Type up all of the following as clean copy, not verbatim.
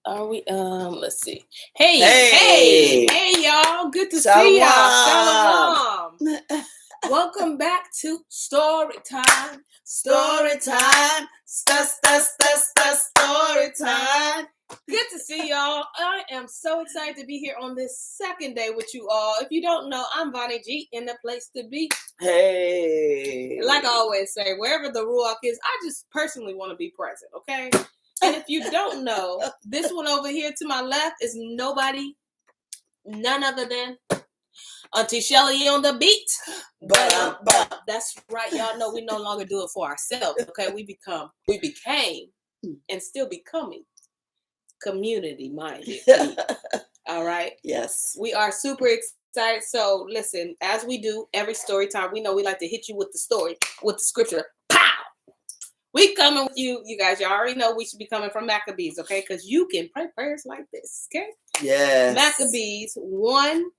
Are we? Let's see. Hey, y'all. Good to see y'all. Shalom. Welcome back to Story Time. Story Time. Story Time. Good to see y'all. I am so excited to be here on this second day with you all. If you don't know, I'm Bonnie G in the place to be. Hey. Like I always say, wherever the Ruach is, I just personally want to be present, okay? And if you don't know, this one over here to my left is none other than Auntie Shelly on the beat. But that's right, y'all know we no longer do it for ourselves, okay? We became, and still becoming community-minded. All right? Yes. We are super excited. So listen, as we do every story time, we know we like to hit you with the story, with the scripture. Pow! We coming with you guys. You already know we should be coming from Maccabees, okay? Because you can pray prayers like this, okay? Yes. Maccabees 1.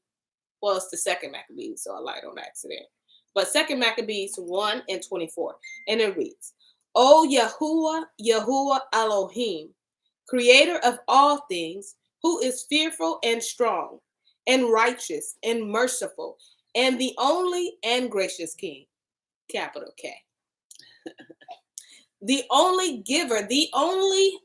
Well, it's the second Maccabees, so I lied on accident. But second Maccabees 1 and 24. And it reads, O Yahuwah Elohim, creator of all things, who is fearful and strong, and righteous and merciful, and the only and gracious King, capital K. The only giver, the only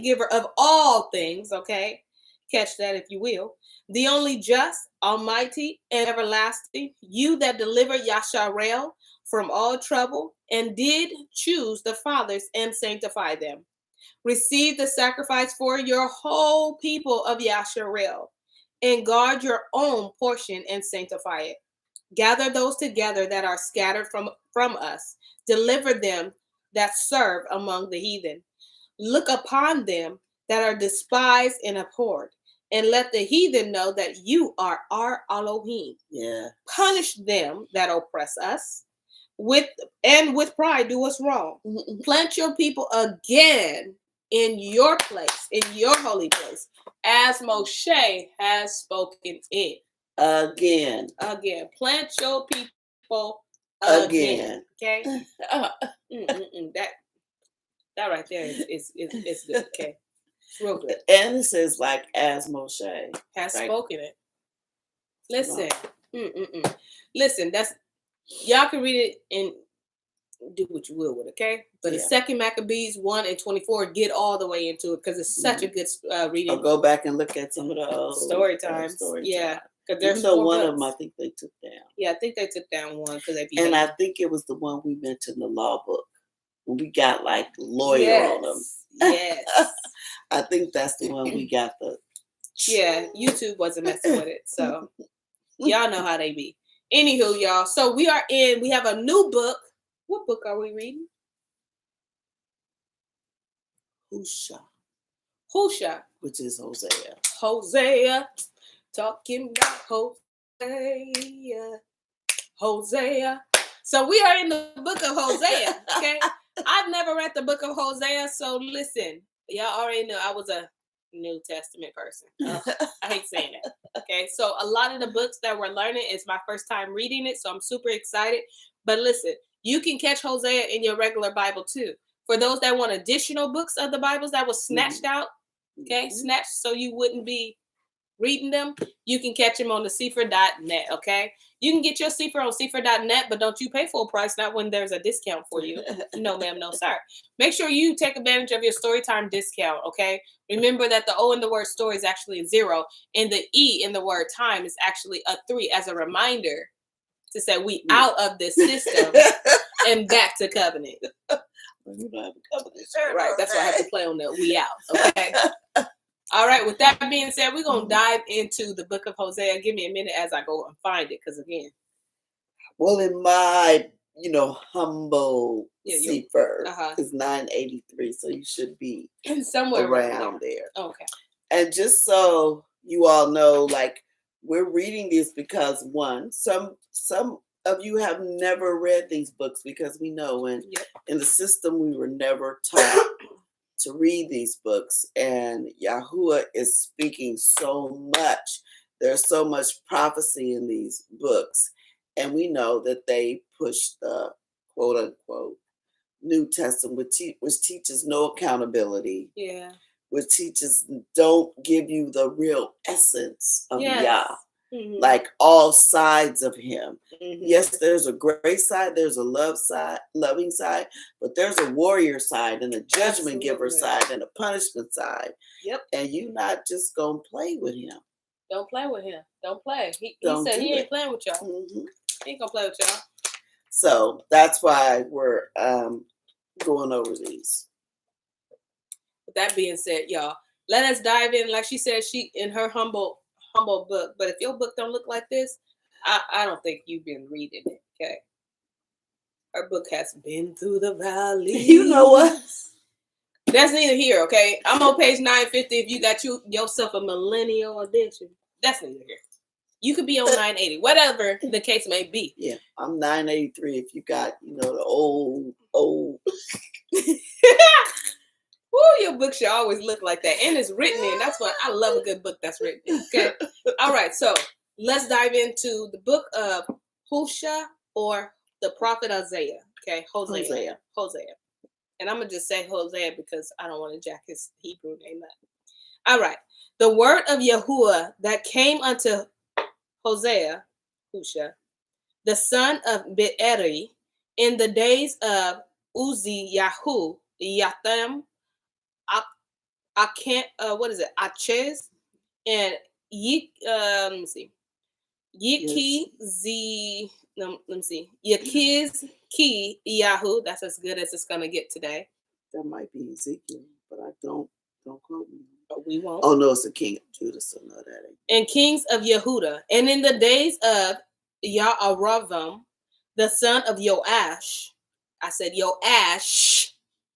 giver of all things, okay? Catch that if you will. The only just, almighty, and everlasting, you that deliver Yasharel from all trouble, and did choose the fathers and sanctify them. Receive the sacrifice for your whole people of Yasharel, and guard your own portion and sanctify it. Gather those together that are scattered from us. Deliver them that serve among the heathen. Look upon them that are despised and abhorred, and let the heathen know that you are our Elohim. Yeah. Punish them that oppress us, with pride do us wrong. Plant your people again in your place, in your holy place, as Moshe has spoken it. Again. Plant your people again. Okay? That right there is good. Okay? It's real good. And it says, like, as Moshe has spoken it. Listen. Listen, that's, y'all can read it and do what you will with it, okay? But the second Maccabees 1 and 24, get all the way into it because it's such a good reading. I'll go back and look at some of the old story times. Yeah. Because there's one of them I think they took down. Yeah, I think they took down one because they and I think it was the one we mentioned in the law book. We got like lawyer on them. Yes. I think that's the one we got the. Yeah, YouTube wasn't messing with it. So y'all know how they be. Anywho, y'all. So we have a new book. What book are we reading? Hosea. Which is Hosea. Hosea. Talking about Hosea. So we are in the book of Hosea, okay? I've never read the book of Hosea, so listen. Y'all already know I was a New Testament person. I hate saying that. Okay, so a lot of the books that we're learning is my first time reading it, so I'm super excited. But listen, you can catch Hosea in your regular Bible too. For those that want additional books of the Bibles that was snatched out, okay, snatched so you wouldn't be reading them, you can catch them on the Sefer.net, okay? You can get your Sefer on Sefer.net, but don't you pay full price, not when there's a discount for you. No, ma'am, no, sir. Make sure you take advantage of your Storytime discount, okay? Remember that the O in the word story is actually a 0, and the E in the word time is actually a 3 as a reminder to say we out of this system and back to covenant. You don't have a covenant shirt. Right, that's why I have to play on that. We out, okay? All right, with that being said, we're going to dive into the book of Hosea. Give me a minute as I go and find it, because again. Well, in my, humble Sefer is 983, so you should be somewhere around there. Okay. And just so you all know, like, we're reading this because, one, some of you have never read these books because we know in the system we were never taught to read these books, and Yahuwah is speaking so much. There's so much prophecy in these books, and we know that they push the quote unquote New Testament, which teaches no accountability. Yeah. Which teaches don't give you the real essence of Yah. Mm-hmm. Like all sides of him. Mm-hmm. Yes, there's a grace side, there's a loving side, but there's a warrior side and a judgment giver side and a punishment side. Yep. And you not just gonna play with him. Don't play with him. Don't play. He said he ain't playing with y'all. Mm-hmm. He ain't gonna play with y'all. So that's why we're going over these. With that being said, y'all, let us dive in. Like she said, she in her humble book. But if your book don't look like this, I don't think you've been reading it. Okay. Her book has been through the valley. You know what? That's neither here, okay? I'm on page 950 if you got yourself a millennial edition. That's neither here. You could be on 980, whatever the case may be. Yeah, I'm 983 if you got, the old. Woo, your book should always look like that. And it's written in. That's why I love a good book that's written in. Okay. All right. So let's dive into the book of Hosea or the prophet Isaiah. Okay. Hosea. And I'm going to just say Hosea because I don't want to jack his Hebrew name up. All right. The word of Yahuwah that came unto Hosea, the son of Beeri, in the days of Uzziyahu, Yatham, Aches, and let me see. Yakiz Ki Yahu. That's as good as it's gonna get today. That might be Ezekiel, but I don't quote me. But we won't. Oh no, it's the king of Judah, so no, that ain't. And kings of Yehuda, and in the days of Ya'aravam, the son of Joash. I said Joash.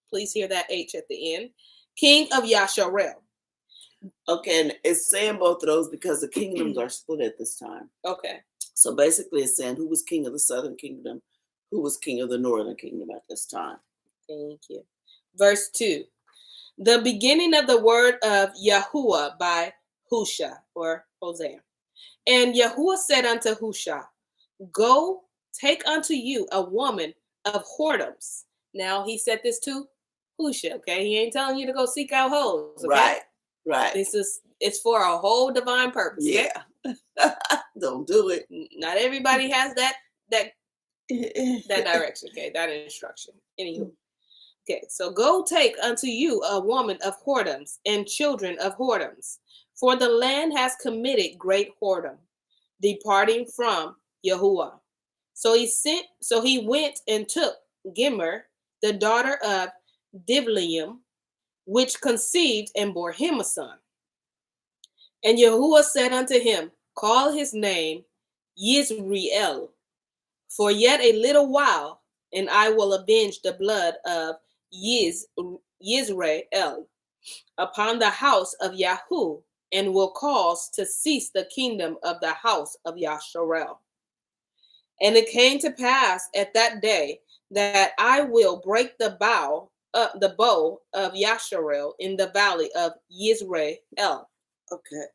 Please hear that H at the end. King of Yasharel. Okay, and it's saying both of those because the kingdoms are split at this time. Okay. So basically it's saying who was king of the southern kingdom, who was king of the northern kingdom at this time. Thank you. Verse 2. The beginning of the word of Yahuwah by Husha or Hosea. And Yahuwah said unto Husha, go take unto you a woman of whoredoms. Now he said this to Husha, okay? He ain't telling you to go seek out hoes, okay? Right. It's for a whole divine purpose. Yeah. Okay? Don't do it. Not everybody has that direction, okay? That instruction. Anywho. Okay, so go take unto you a woman of whoredoms and children of whoredoms, for the land has committed great whoredom, departing from Yahuwah. So he went and took Gimmer, the daughter of Divlium, which conceived and bore him a son. And Yahuwah said unto him, call his name Yisrael, for yet a little while, and I will avenge the blood of Yisrael upon the house of Yahu, and will cause to cease the kingdom of the house of Yasharel. And it came to pass at that day that I will break the bow of Yasharel in the valley of Yisrael. Okay,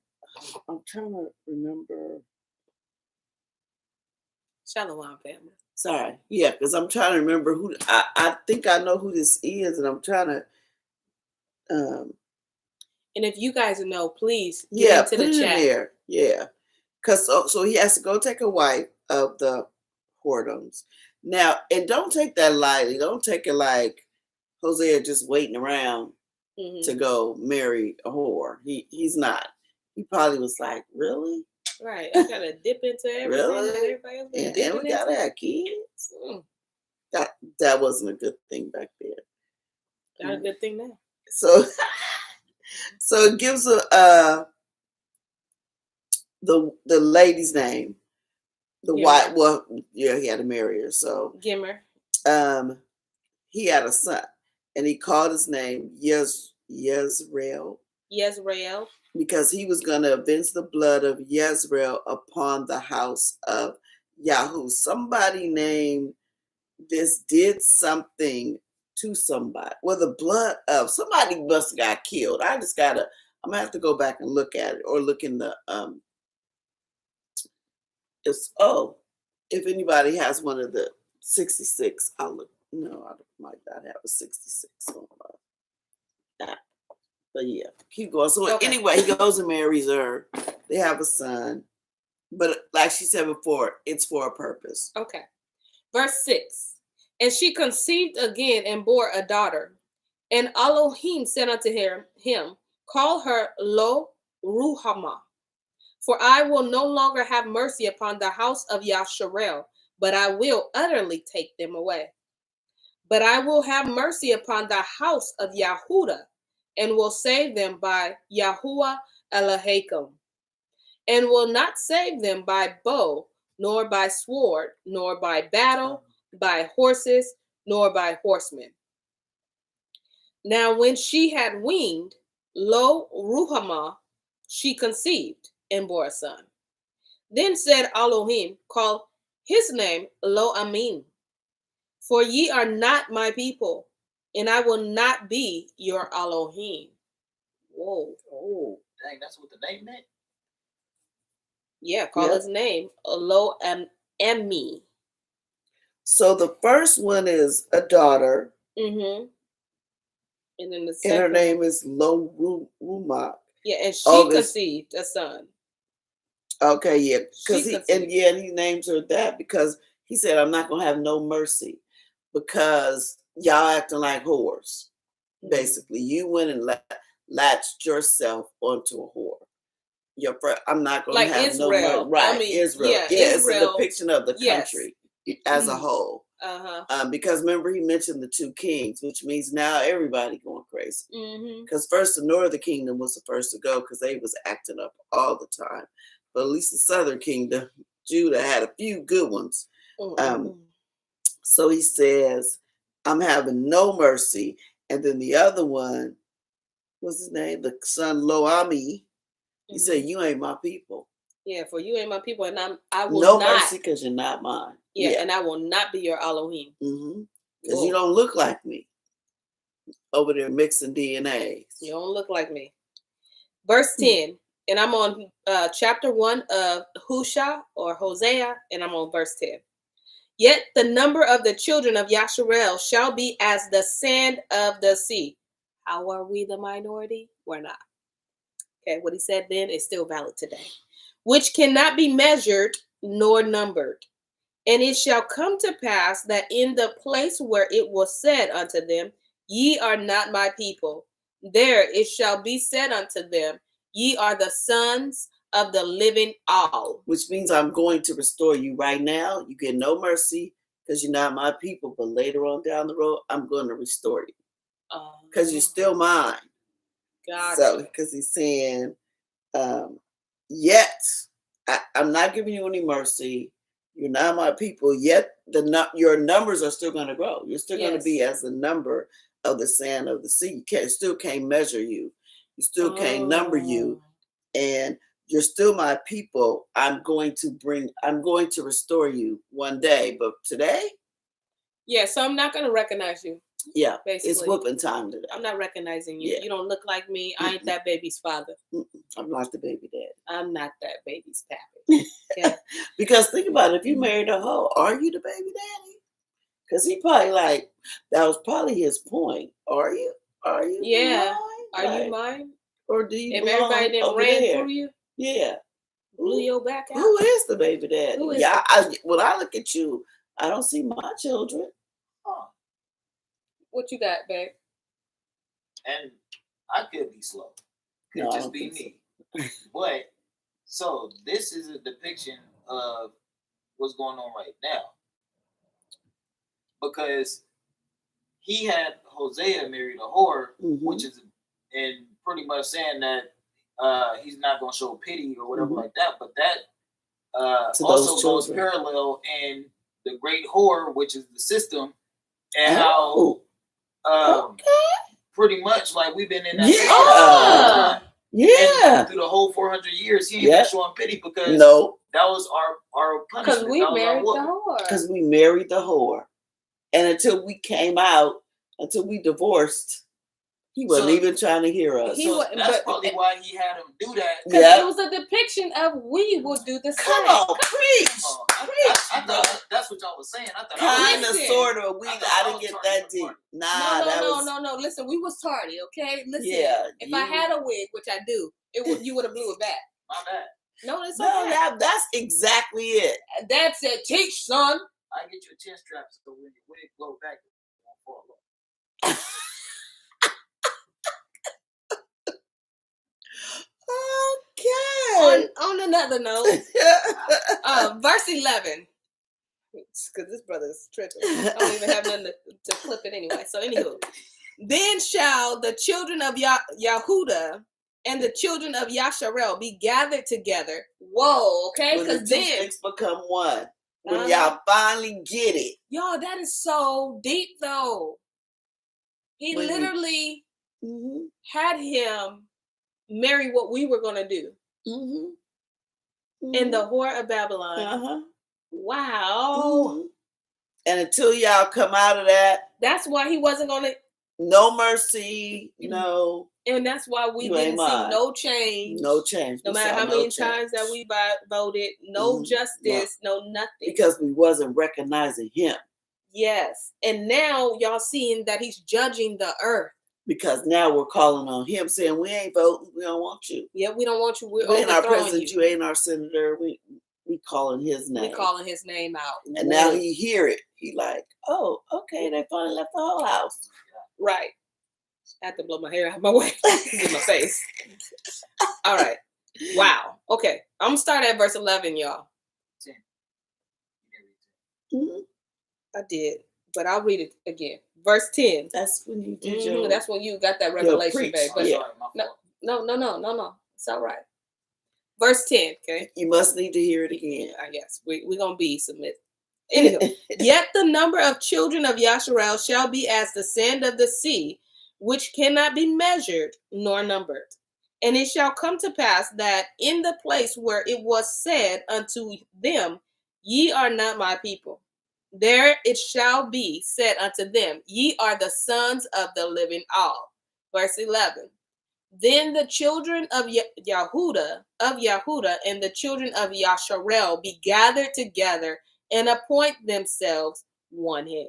I'm trying to remember. Shalom, family. Sorry, yeah, because I'm trying to remember who. I think I know who this is, and I'm trying to. And if you guys know, please get into the chat. In there. Yeah, because so he has to go take a wife of the whoredoms. Now, and don't take that lightly. Don't take it like Hosea just waiting around to go marry a whore. He's not. He probably was like, really? Right. I gotta dip into everything. Really? Everybody else and we gotta have kids. That wasn't a good thing back then. Not a good thing now. So it gives the lady's name. The wife. Well, yeah, he had to marry her. So Gimmer. He had a son, and he called his name Yezreel. Because he was going to avenge the blood of Yezreel upon the house of Yahu. Somebody named this did something to somebody. Well, the blood of somebody must have got killed. I'm going to have to go back and look at it, or look in the, if anybody has one of the 66, I'll look No, I might not have a 66 on that. But yeah, keep going. So anyway, he goes and marries her. They have a son. But like she said before, it's for a purpose. Okay. Verse 6. And she conceived again and bore a daughter. And Elohim said unto him, call her Lo Ruhamah. For I will no longer have mercy upon the house of Yasharel, but I will utterly take them away. But I will have mercy upon the house of Yahudah, and will save them by Yahuwah Elohim, and will not save them by bow, nor by sword, nor by battle, by horses, nor by horsemen. Now when she had weaned, Lo Ruhamah, she conceived and bore a son. Then said Elohim, call his name Lo Amin, for ye are not my people, and I will not be your Elohim. Whoa. Oh, dang, that's what the name meant? Yeah, call his name Lo Ami. So the first one is a daughter. Mm-hmm. And then the second and her name is Lo Ruhamah. Yeah, and she conceived a son. Okay, yeah. Because he names her that because he said, I'm not gonna have no mercy because y'all acting like whores. Mm-hmm. Basically, you went and latched yourself onto a whore. I'm not gonna like have Israel. no mercy. Right, I mean, Israel. Yeah, Israel. It's a depiction of the country as a whole. Because remember he mentioned the two kings, which means now everybody going crazy. Because first the northern kingdom was the first to go because they was acting up all the time. But at least the southern kingdom, Judah, had a few good ones. So he says, I'm having no mercy. And then the other one, what's his name? The son Lo Ami. He said, you ain't my people. Yeah, for you ain't my people, and I will no not. mercy because you're not mine. Yeah, and I will not be your Elohim. Because you don't look like me. Over there mixing DNA. You don't look like me. Verse 10, and I'm on chapter 1 of Husha or Hosea, and I'm on verse 10. Yet the number of the children of Yasharel shall be as the sand of the sea. How are we the minority? We're not. Okay, what he said then is still valid today. Which cannot be measured nor numbered. And it shall come to pass that in the place where it was said unto them, ye are not my people, there it shall be said unto them, ye are the sons of the living all. Which means I'm going to restore you right now. You get no mercy because you're not my people. But later on down the road, I'm going to restore you. Because you're still mine. Gotcha. So, because he's saying, yet, I'm not giving you any mercy. You're not my people. Yet, your numbers are still going to grow. You're still going to be as the number of the sand of the sea. You still can't measure you. You still can't number you. And you're still my people. I'm going to restore you one day. But today? Yeah, so I'm not going to recognize you. Yeah, basically. It's whooping time today. I'm not recognizing you. Yeah. You don't look like me. I ain't that baby's father. I'm not the baby daddy. I'm not that baby's pappy. Okay? Because think about it. If you married a hoe, are you the baby daddy? Because he probably that was probably his point. Are you? Yeah. Mine? Are you mine? Or do you? If everybody that ran through you? Yeah. Blew your back out? Who is the baby daddy? When I look at you, I don't see my children. What you got, babe? And I could be slow. Could just be me. But, so this is a depiction of what's going on right now. Because he had Hosea married a whore, which is and pretty much saying that he's not going to show pity or whatever like that. But that also goes parallel in the great whore, which is the system, and how pretty much like we've been in that and through the whole 400 years he ain't been showing pity because that was our punishment. Because we married the whore. Because we married the whore. And until we came out, until we divorced, He wasn't even trying to hear us. That's probably why he had him do that. Because it was a depiction of we will do the same. Come on, preach. I thought that's what y'all was saying. I thought kind of, sort of. I didn't get that deep. No. Listen, we was tardy, okay? Listen, if I had a wig, which I do, you would have blew it back. My bad. No, it's okay. That's exactly it. That's it. Teach, son. I get you a chin strap so when your wig blow back, it won't fall off. Okay. On another note, verse 11. Because this brother is tripping. I don't even have nothing to clip it anyway. So anywho, then shall the children of Yahuda and the children of Yasharel be gathered together. Whoa, okay? Because then sticks become one. When y'all finally get it. Y'all, that is so deep though. He literally had him marry what we were gonna do. In the whore of Babylon. Wow. And until y'all come out of that, that's why he wasn't gonna. No mercy, no. And that's why we didn't see no change. No change. No matter how many times that we voted, no justice, no nothing. Because we wasn't recognizing him. Yes. And now y'all seeing that he's judging the earth. Because now we're calling on him, saying, we ain't voting, we don't want you. Yeah, we don't want you. You ain't our president, you ain't our senator. We calling his name. We calling his name out. And now he hear it. He like, oh, okay, they finally left the whole house. Right. I had to blow my hair out of my way. In my face. All right. Wow. Okay. I'm gonna start at verse 11, y'all. I did, but I'll read it again. Verse 10. That's when you did that's when you got that revelation, babe. But no. It's all right. Verse 10, okay? You must need to hear it again. I guess. We're going to be submitted. Anyway, yet the number of children of Yasharel shall be as the sand of the sea, which cannot be measured nor numbered. And it shall come to pass that in the place where it was said unto them, ye are not my people, there it shall be said unto them, ye are the sons of the living all. Verse 11. Then the children of Yahuda and the children of Yasharel be gathered together and appoint themselves one head.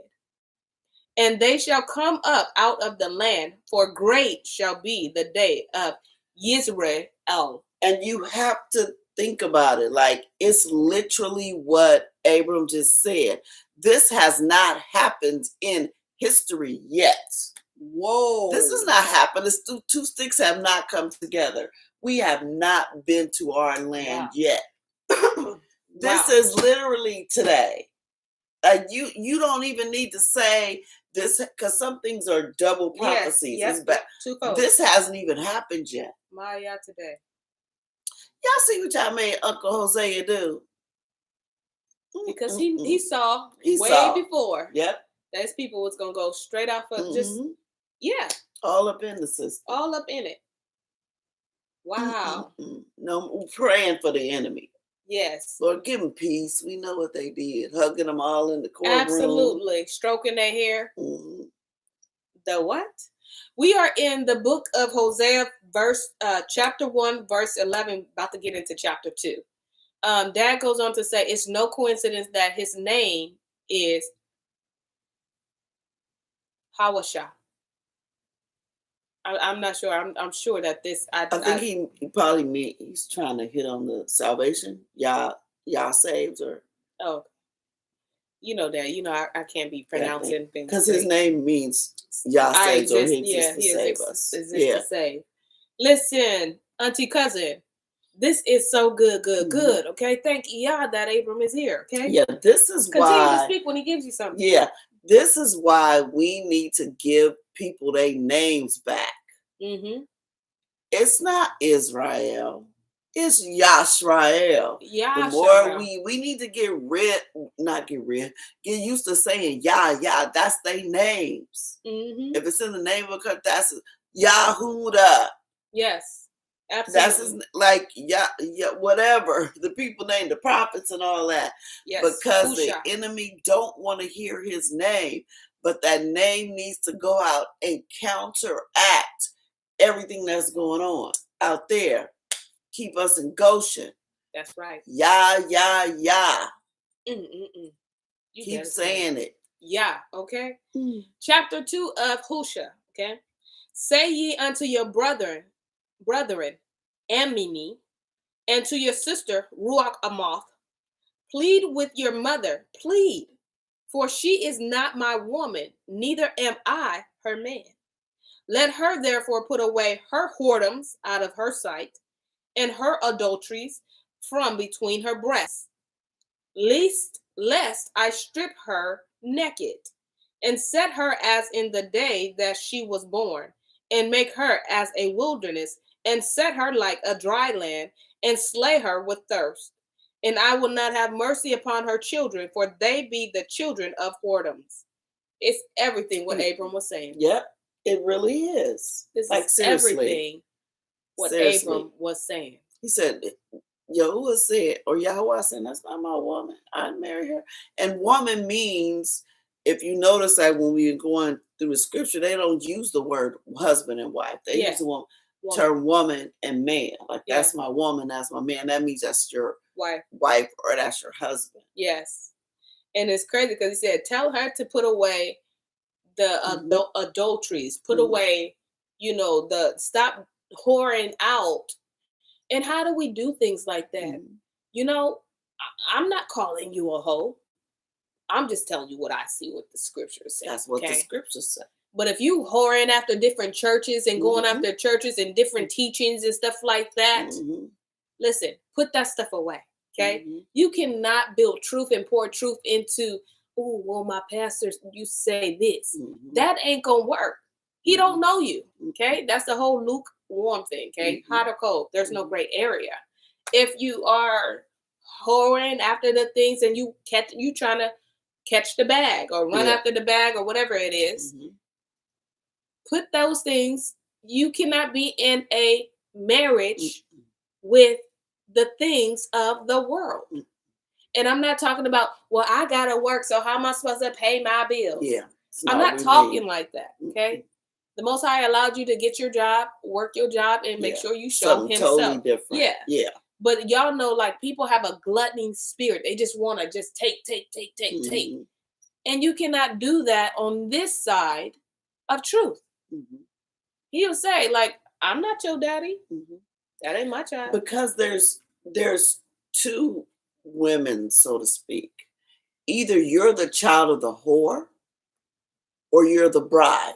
And they shall come up out of the land, for great shall be the day of Yisrael. And you have to think about it. Like, it's literally what Abram just said. This has not happened in history yet. Whoa. This has not happened. The two sticks have not come together. We have not been to our land yet. This is literally today. You don't even need to say this, because some things are double prophecies. Yes, this hasn't even happened yet. Maya today. Y'all see what y'all made Uncle Hosea do? Because he saw before. Yep. That his people was going to go straight off of all up in the system. All up in it. Wow. No, praying for the enemy. Yes. Lord, give them peace. We know what they did. Hugging them all in the courtroom. Absolutely. Stroking their hair. The what? We are in the book of Hosea, chapter 1, verse 11, about to get into chapter 2. Dad goes on to say, it's no coincidence that his name is Hawasha. I'm not sure. I'm sure that this. I think he probably meant he's trying to hit on the salvation. Y'all saves, or you know that. You know I can't be pronouncing things because his name means Yah saves, or he exists to save us. To save. Listen, Auntie Cousin, this is so good. Okay, thank Yah that Abram is here. Okay. Yeah, this is why. Continue to speak when he gives you something. Yeah, this is why we need to give people their names back. It's not Israel. It's Yashrael. The more we need to get used to saying Yah, that's their names. If it's in the name of a country, that's Yahuda. Yes, absolutely. That's whatever. The people named the prophets and all that. Yes. Because the enemy don't want to hear his name. But that name needs to go out and counteract everything that's going on out there. Keep us in Goshen. That's right. Yah, yah, yah. You keep saying it. Yeah, okay. Chapter 2 of Hosea, okay. Say ye unto your brethren, Amini, and to your sister, Ruach Amoth, plead with your mother, plead, for she is not my woman, neither am I her man. Let her therefore put away her whoredoms out of her sight, and her adulteries from between her breasts, lest I strip her naked, and set her as in the day that she was born, and make her as a wilderness, and set her like a dry land, and slay her with thirst. And I will not have mercy upon her children, for they be the children of whoredoms. It's everything what Abram was saying. Yep, it really is. This like, is seriously. everything what Abram was saying. He said, Yahuwah said, or Yahweh said, that's not my woman. I'd marry her. And woman means, if you notice that when we're going through the scripture, they don't use the word husband and wife. They use the term woman and man. Like, that's my woman, that's my man. That means that's your wife or that's your husband. Yes. And it's crazy because he said, tell her to put away the adulteries, put away, the stop whoring out. And how do we do things like that? I'm not calling you a hoe. I'm just telling you what I see, what the scriptures say. That's what the scriptures say. But if you whoring after different churches and going after churches and different teachings and stuff like that, listen, put that stuff away, okay? You cannot build truth and pour truth into, oh, well, my pastor, you say this. That ain't going to work. He don't know you, okay? That's the whole lukewarm thing, okay? Hot or cold. There's no gray area. If you are whoring after the things and you trying to catch the bag or run after the bag or whatever it is, put those things. You cannot be in a marriage with the things of the world. And I'm not talking about, well, I gotta work, so how am I supposed to pay my bills? Yeah, I'm not talking like that, okay? The Most High allowed you to get your job, work your job, and make sure you show Himself. Totally different. Yeah. But y'all know, like, people have a gluttony spirit. They just want to just take. And you cannot do that on this side of truth. He'll say, like, I'm not your daddy. That ain't my child. Because there's two women, so to speak. Either you're the child of the whore or you're the bride.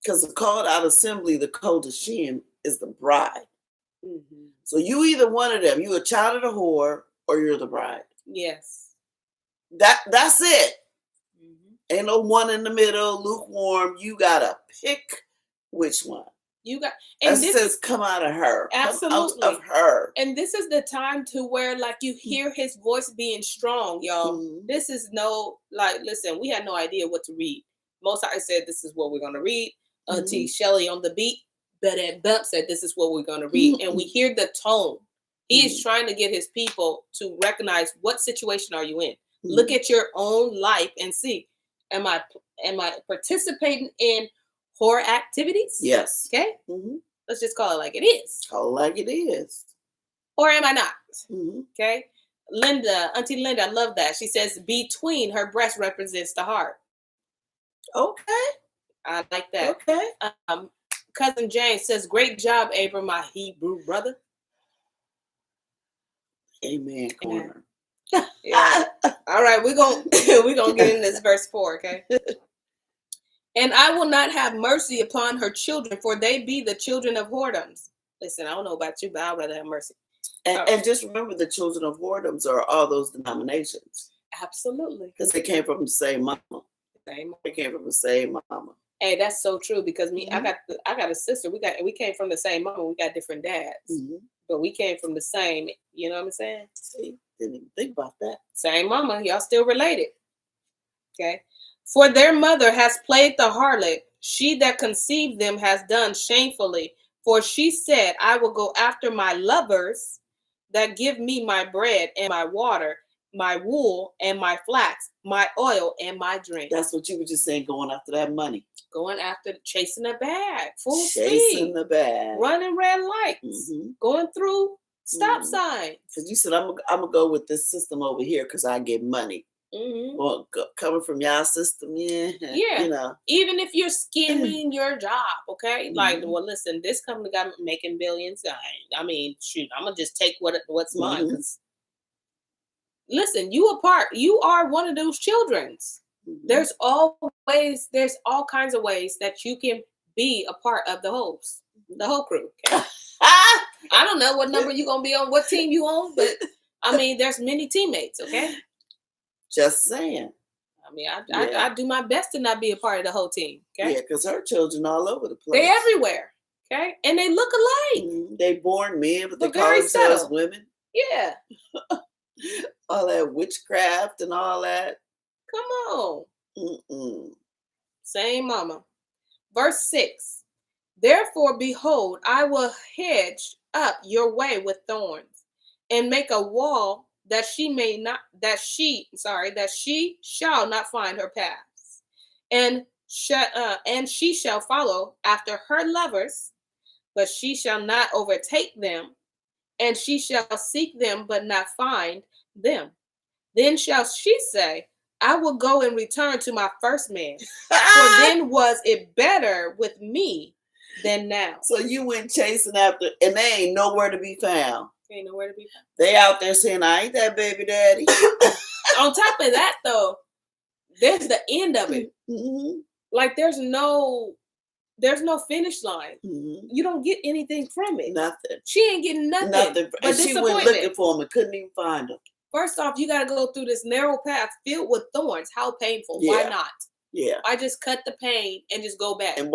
Because the called out assembly, the Kodashim, is the bride. So you either one of them. You a child of the whore or you're the bride. Yes. That's it. Ain't no one in the middle, lukewarm. You gotta pick which one. And this says come out of her. Absolutely. Come out of her. And this is the time to where, like, you hear His voice being strong, y'all. This is listen, we had no idea what to read. Most High said this is what we're gonna read. Auntie Shelly on the beat, but Bump said this is what we're gonna read. And we hear the tone. He is trying to get His people to recognize what situation are you in. Look at your own life and see, am I participating in horror activities? Yes. Okay. Let's just call it like it is. Call it like it is. Or am I not? Okay. Auntie Linda, I love that. She says between her breast represents the heart. Okay. I like that. Okay. Cousin James says, great job, Abram, my Hebrew brother. Amen. Corner. Yeah. All right, we're gonna get in this verse 4, okay? And I will not have mercy upon her children, for they be the children of whoredoms. Listen, I don't know about you, but I'd rather have mercy. And just remember, the children of whoredoms are all those denominations. Absolutely. Because they came from the same mama. They came from the same mama. Hey, that's so true. Because I got a sister. We came from the same mama. We got different dads, but we came from the same. You know what I'm saying? See, didn't even think about that. Same mama. Y'all still related. Okay. For their mother has played the harlot. She that conceived them has done shamefully. For she said, I will go after my lovers that give me my bread and my water. my wool and my flax, my oil and my drink. That's what you were just saying, going after that money. Going after, chasing a bag, full Chasing speed. the bag. Running red lights. Going through stop signs. Because you said, I'm going to go with this system over here because I get money. Well, coming from y'all system, yeah. You know. Even if you're skimming your job, okay? Like, well, listen, this company got making billions. I mean, shoot, I'm going to just take what's mine. Because listen, you are one of those children's. There's all kinds of ways that you can be a part of the whole crew. Okay? I don't know what number you're going to be on, what team you on, but I mean, there's many teammates, okay? Just saying. I mean, I do my best to not be a part of the whole team, okay? Yeah, because her children all over the place. They're everywhere, okay? And they look alike. They born men, but they call very themselves subtle. women. Yeah. All that witchcraft and all that. Come on. Same mama. Verse 6. Therefore, behold, I will hedge up your way with thorns, and make a wall that she shall not find her paths, and she shall follow after her lovers, but she shall not overtake them, and she shall seek them but not find them. Then shall she say, I will go and return to my first man, for then was it better with me than now. So you went chasing after, and they ain't nowhere to be found. Ain't nowhere to be found. They out there saying, I ain't that baby daddy. On top of that, though, there's the end of it. Like there's no finish line. You don't get anything from it. Nothing. She ain't getting nothing. And she went looking for him and couldn't even find him. First off, you got to go through this narrow path filled with thorns. How painful. Yeah. Why not? Yeah. I just cut the pain and just go back. And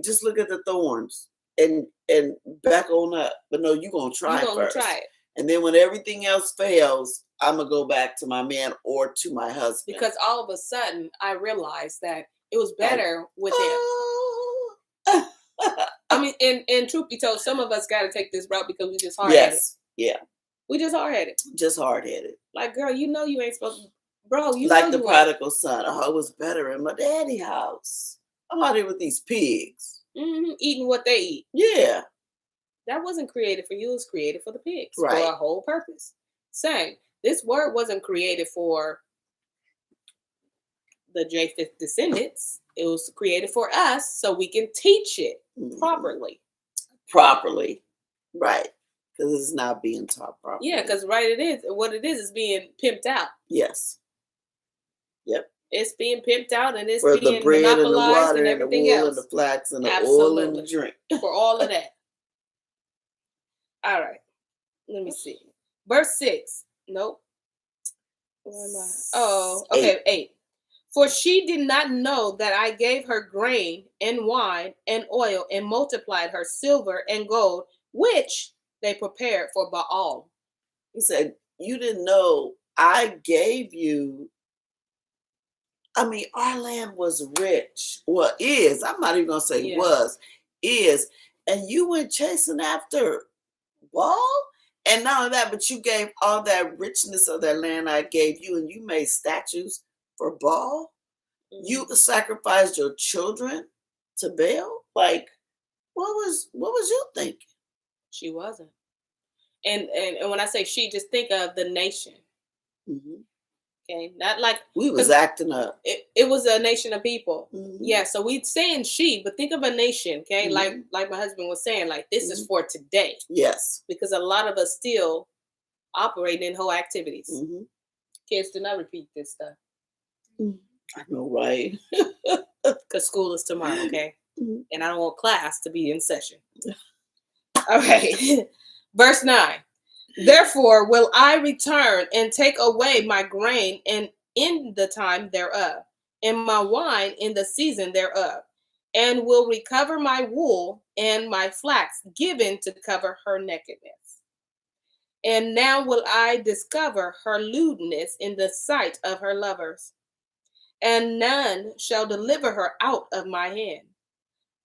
just look at the thorns and back on up. But no, you're going to try it first. Try it. And then when everything else fails, I'm going to go back to my man or to my husband. Because all of a sudden, I realized that it was better with him. I mean, and truth be told, some of us got to take this route because we just hard-headed. Yes. Yeah. We just hard-headed. Just hard-headed. Like, girl, you know you ain't supposed to. Bro, you like know the you prodigal son. Oh, it was better in my daddy house. I'm out here with these pigs. Eating what they eat. Yeah. That wasn't created for you. It was created for the pigs. Right. For a whole purpose. Same. This word wasn't created for the Japheth descendants. It was created for us so we can teach it properly. Properly. Right. Because it's not being taught properly. Yeah, because it is. What it is being pimped out. Yes. Yep. It's being pimped out and it's for being the bread monopolized and the water and everything and the wool else. and the flax and the Absolutely. oil and the drink. For all of that. All right. Let me see. Verse 6. Nope. Where am I? Oh, okay. 8. For she did not know that I gave her grain and wine and oil and multiplied her silver and gold, which they prepared for Baal. He said, you didn't know I gave you. I mean, our land was rich. Well, is. I'm not even going to say was. Is. And you went chasing after Baal? And not only that, but you gave all that richness of that land I gave you, and you made statues for Baal? You sacrificed your children to Baal? Like, what was you thinking? She wasn't. And when I say she, just think of the nation. Okay, not like we was acting up. It was a nation of people. Yeah, so we saying she, but think of a nation. Okay, like my husband was saying, like this is for today. Yes, because a lot of us still operate in whole activities. Kids do not repeat this stuff. I know, right? Because school is tomorrow. Okay, and I don't want class to be in session. All right, verse 9. Therefore will I return and take away my grain and in the time thereof, and my wine in the season thereof, and will recover my wool and my flax given to cover her nakedness. And now will I discover her lewdness in the sight of her lovers, and none shall deliver her out of my hand.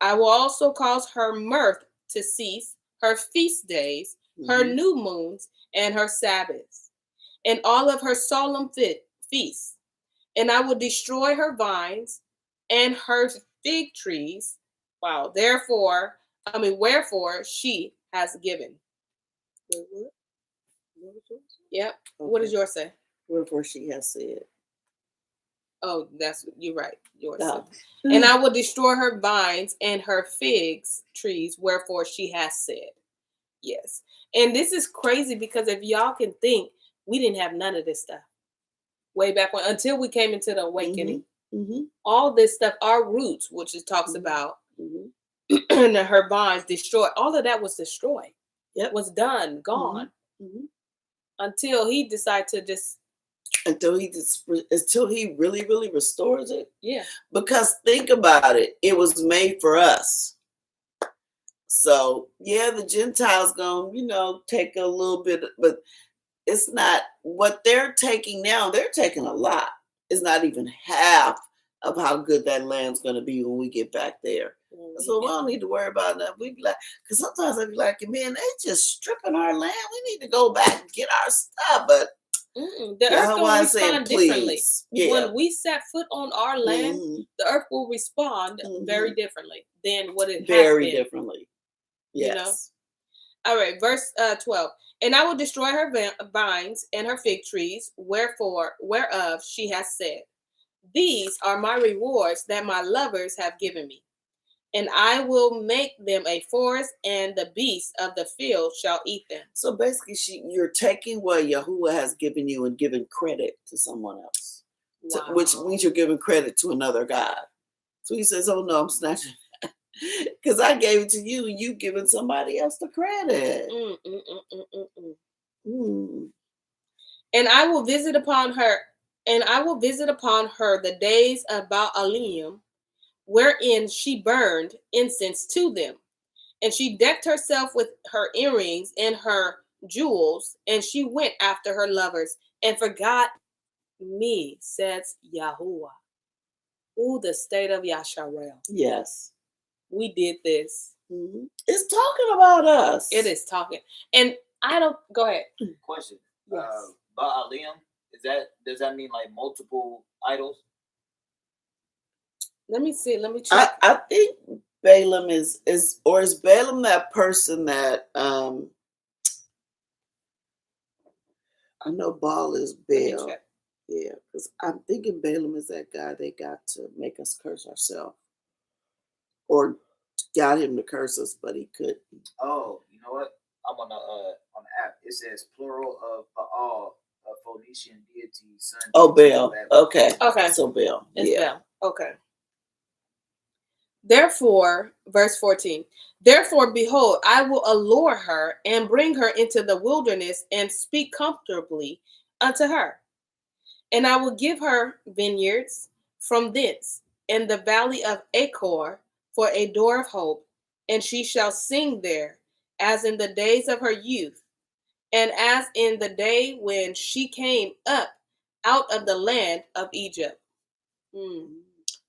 I will also cause her mirth to cease, her feast days, her new moons, and her Sabbaths. and all of her solemn feasts. And I will destroy her vines and her fig trees. Wow. Wherefore she has given. Yep. Okay. What does yours say? Wherefore she has said. Oh, you're right. Yours. No. And I will destroy her vines and her figs trees, wherefore she has said. Yes. And this is crazy because if y'all can think, we didn't have none of this stuff way back when, until we came into the awakening. Mm-hmm. All this stuff, our roots, which it talks about, and her vines destroyed. All of that was destroyed. It was done, gone. Mm-hmm. Until he decided to just. Until he really, really restores it. Yeah. Because think about it. It was made for us. So, yeah, the Gentiles going to, take a little bit, but it's not what they're taking now. They're taking a lot. It's not even half of how good that land's going to be when we get back there. Mm-hmm. So we don't need to worry about that. We be like, because sometimes I be like, man, they just stripping our land. We need to go back and get our stuff. But the earth will respond differently. Yeah. When we set foot on our land, the earth will respond very differently than what it has been. Very differently. Yes. All right, verse 12. And I will destroy her vines and her fig trees, whereof she has said, these are my rewards that my lovers have given me. And I will make them a forest, and the beasts of the field shall eat them. So basically, you're taking what Yahuwah has given you and giving credit to someone else. Wow. Which means you're giving credit to another God. So he says, oh no, I'm snatching. Because I gave it to you and you giving somebody else the credit. And I will visit upon her, the days of Baalim, wherein she burned incense to them. And she decked herself with her earrings and her jewels, and she went after her lovers and forgot me, says Yahuwah. Ooh, the state of Yasharel. Yes. We did this. Mm-hmm. It's talking about us. It is talking. And I don't, go ahead. Question. Yes. Baalim, does that mean like multiple idols? Let me see. Let me check. I think Balaam is Balaam that person that I know Baal is Baal. Yeah, because I'm thinking Balaam is that guy they got to make us curse ourselves. Or got him to curse us, but he couldn't. Oh, you know what? I'm on the app. It says plural of Baal, a Phoenician deity, son. Oh, Baal. Okay. So Baal. It's Baal. Okay. Therefore, verse 14. Therefore, behold, I will allure her and bring her into the wilderness and speak comfortably unto her. And I will give her vineyards from thence in the valley of Achor for a door of hope, and she shall sing there as in the days of her youth, and as in the day when she came up out of the land of Egypt.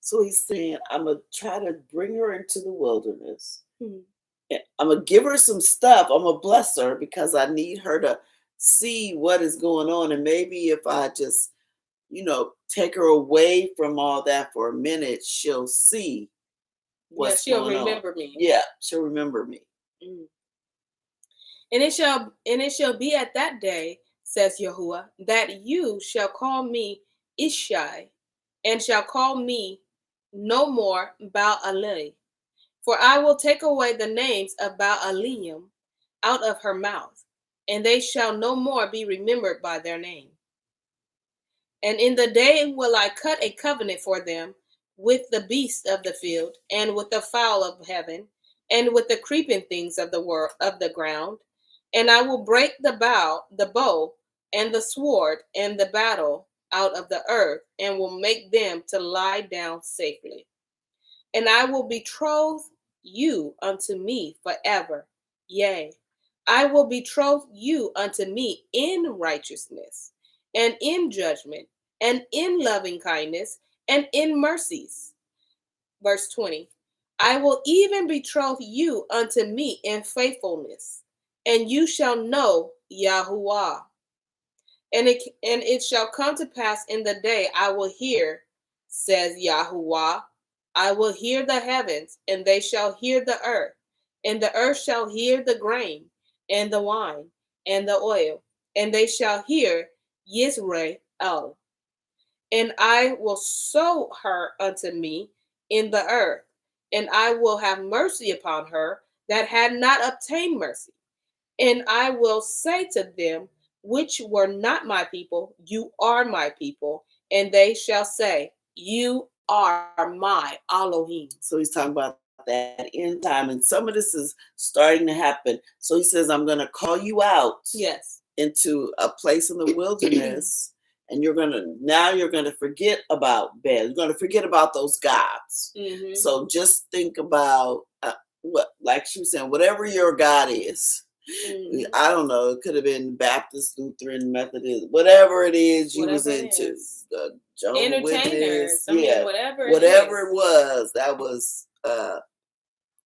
So he's saying, I'm going to try to bring her into the wilderness. I'm going to give her some stuff. I'm going to bless her because I need her to see what is going on. And maybe if I just, take her away from all that for a minute, she'll see what's she'll going remember on. me. Yeah, she'll remember me. And it shall be at that day, says Yahuwah, that you shall call me Ishai, and shall call me no more Baal-alai. For I will take away the names of Baal-alim out of her mouth, and they shall no more be remembered by their name. And in the day will I cut a covenant for them with the beasts of the field, and with the fowl of heaven, and with the creeping things of the ground. And I will break the bow, and the sword, and the battle out of the earth, and will make them to lie down safely. And I will betroth you unto me forever. Yea, I will betroth you unto me in righteousness, and in judgment, and in loving kindness, and in mercies. Verse 20. I will even betroth you unto me in faithfulness, and you shall know Yahuwah. And it shall come to pass in the day I will hear, says Yahuwah, I will hear the heavens, and they shall hear the earth, and the earth shall hear the grain, and the wine, and the oil, and they shall hear Yisrael. And I will sow her unto me in the earth, and I will have mercy upon her that had not obtained mercy. And I will say to them, which were not my people, you are my people, and they shall say, you are my Elohim. So he's talking about that end time, and some of this is starting to happen. So he says, I'm going to call you out, yes, into a place in the wilderness, and you're going to forget about Baal. You're going to forget about those gods. Mm-hmm. So just think about what, like she was saying, whatever your God is. Mm-hmm. I don't know. It could have been Baptist, Lutheran, Methodist, whatever it is you was into. Jehovah's Witness, whatever it was. That was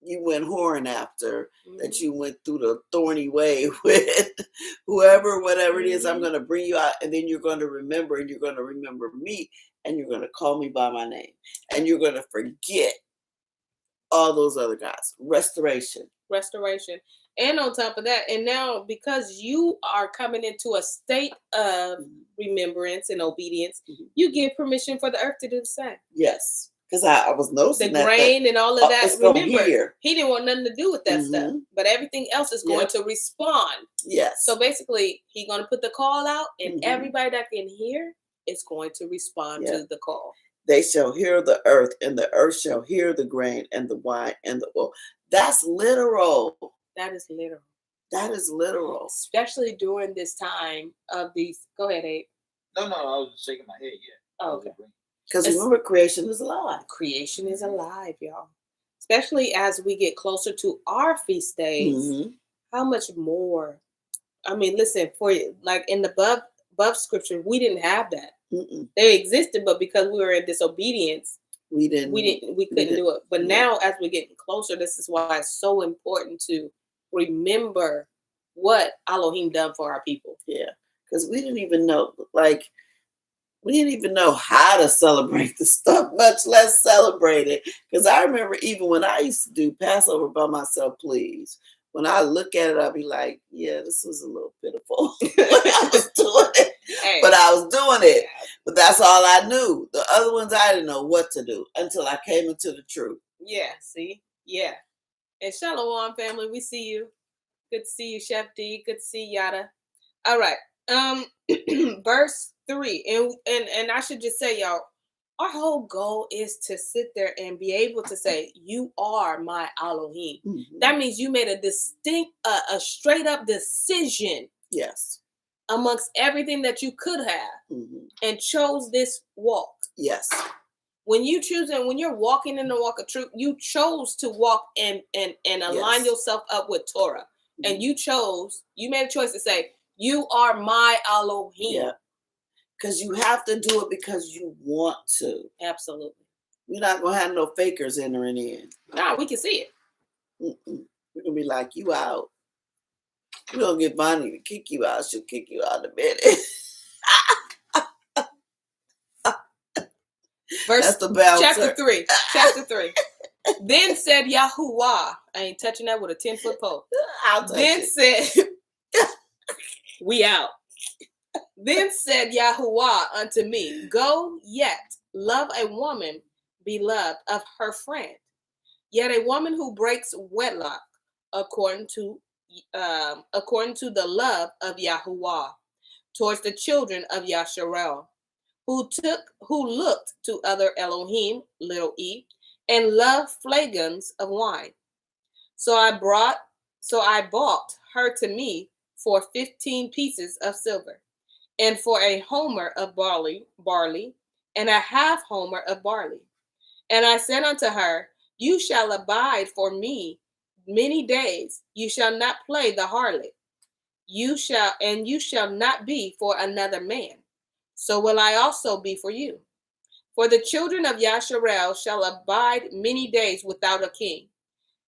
you went whoring after. Mm-hmm. That you went through the thorny way with whoever, whatever it is. I'm going to bring you out, and then you're going to remember, and you're going to remember me, and you're going to call me by my name, and you're going to forget all those other guys. Restoration. And on top of that, and now because you are coming into a state of remembrance and obedience, you give permission for the earth to do the same. Yes. Because I was noticing the grain and all of that. Remember, he didn't want nothing to do with that stuff, but everything else is going to respond. Yes. So basically, he's going to put the call out, and everybody that can hear is going to respond to the call. They shall hear the earth, and the earth shall hear the grain and the wine and the oil. That's literal. That is literal. That is literal. Especially during this time of these. Go ahead, Abe. No, I was just shaking my head. Yeah. Oh, okay. Because remember, creation is alive. Creation is alive, y'all. Especially as we get closer to our feast days. How much more? I mean, listen, for like in the above scripture, we didn't have that. They existed, but because we were in disobedience, we couldn't do it. But now, as we're getting closer, this is why it's so important to remember what Elohim done for our people. Yeah, because we didn't even know, how to celebrate the stuff, much less celebrate it. Because I remember even when I used to do Passover by myself, please. When I look at it, I'll be like, yeah, this was a little pitiful. I was doing it. But I was doing it. But that's all I knew. The other ones, I didn't know what to do until I came into the truth. Yeah, see? Yeah. And Shalom, family, we see you. Good to see you, Chef D. Good to see Yada. All right. Verse 3. And I should just say, y'all, our whole goal is to sit there and be able to say, you are my Elohim. That means you made a distinct, a straight up decision. Yes. Amongst everything that you could have and chose this walk. Yes. When you choose and when you're walking in the walk of truth, you chose to walk and align yourself up with Torah. And you made a choice to say, you are my Elohim. Yeah. Because you have to do it because you want to. Absolutely. You're not going to have no fakers entering in. Nah, we can see it. We're going to be like, you out. We're going to get Bonnie to kick you out. She'll kick you out in a minute. That's the bouncer. Chapter 3. Then said Yahuwah, I ain't touching that with a 10-foot pole. Then said, we out. Then said Yahuwah unto me, go yet, love a woman beloved of her friend. Yet a woman who breaks wedlock, according to the love of Yahuwah, towards the children of Yasharel, who looked to other Elohim, little e, and loved flagons of wine. So I bought her to me for 15 pieces of silver, and for a homer of barley, and a half homer of barley. And I said unto her, you shall abide for me many days. You shall not play the harlot. You shall not be for another man. So will I also be for you. For the children of Yasharel shall abide many days without a king,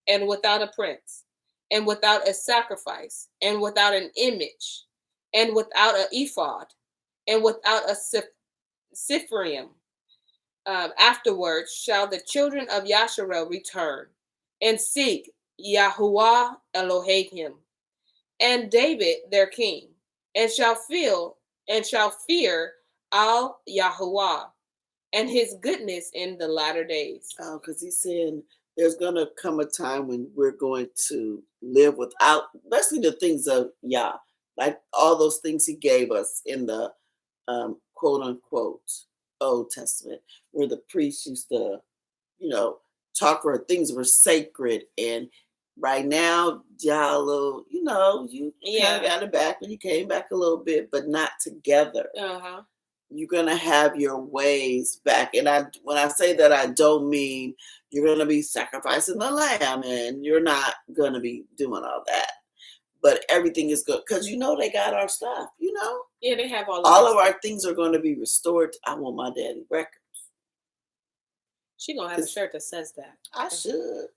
and without a prince, and without a sacrifice, and without an image, and without an ephod, and without a Sifrim. Afterwards shall the children of Yasharel return and seek Yahuwah Elohim and David their king, and shall fear Al Yahuwah and his goodness in the latter days. Oh, because he's saying there's going to come a time when we're going to live without, especially the things of Yah, like all those things he gave us in the quote unquote Old Testament, where the priests used to, talk where things were sacred. And right now, Yah, you kind of got it back when you came back a little bit, but not together. Uh-huh. You're going to have your ways back. And when I say that, I don't mean you're going to be sacrificing the lamb and you're not going to be doing all that. But everything is good because they got our stuff, Yeah, they have all of our things are going to be restored. I want my daddy records. She going to have a shirt that says that. I should.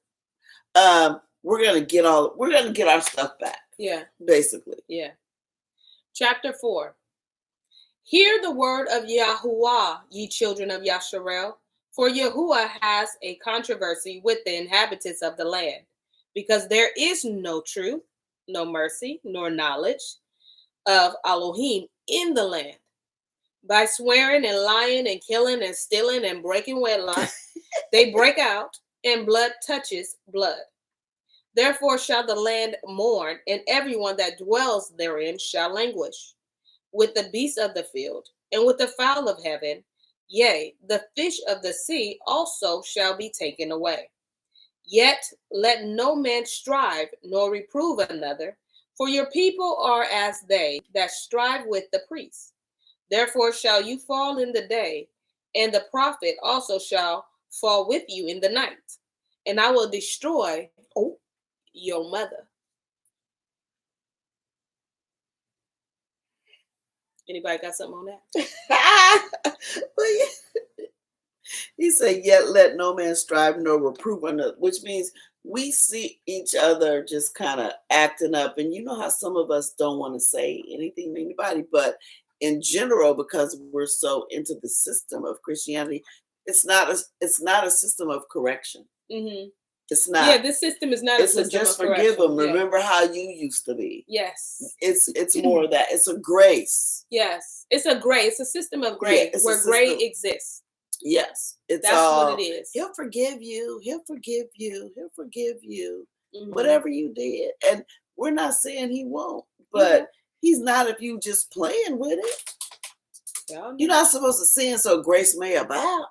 We're going to get our stuff back. Yeah. Basically. Yeah. Chapter 4. Hear the word of Yahuwah, ye children of Yasharel, for Yahuwah has a controversy with the inhabitants of the land, because there is no truth, no mercy, nor knowledge of Elohim in the land. By swearing and lying and killing and stealing and breaking wedlock, they break out, and blood touches blood. Therefore shall the land mourn, and everyone that dwells therein shall languish, with the beasts of the field, and with the fowl of heaven, yea, the fish of the sea also shall be taken away. Yet let no man strive nor reprove another, for your people are as they that strive with the priests. Therefore shall you fall in the day, and the prophet also shall fall with you in the night, and I will destroy your mother. Anybody got something on that? He said, yet let no man strive nor reprove another, which means we see each other just kind of acting up. And you know how some of us don't want to say anything to anybody, but in general, because we're so into the system of Christianity, it's not a system of correction. Mm-hmm. It's not. Yeah, this system is not a system just of forgive correction. them. Remember how you used to be. Yes. It's more of that. It's a grace. Yes. It's a grace. It's a system of grace where grace exists. Yes. That's what it is. He'll forgive you. He'll forgive you. He'll forgive you. Mm-hmm. Whatever you did. And we're not saying he won't, but he's not if you just playing with it. You're not supposed to sin so grace may abound.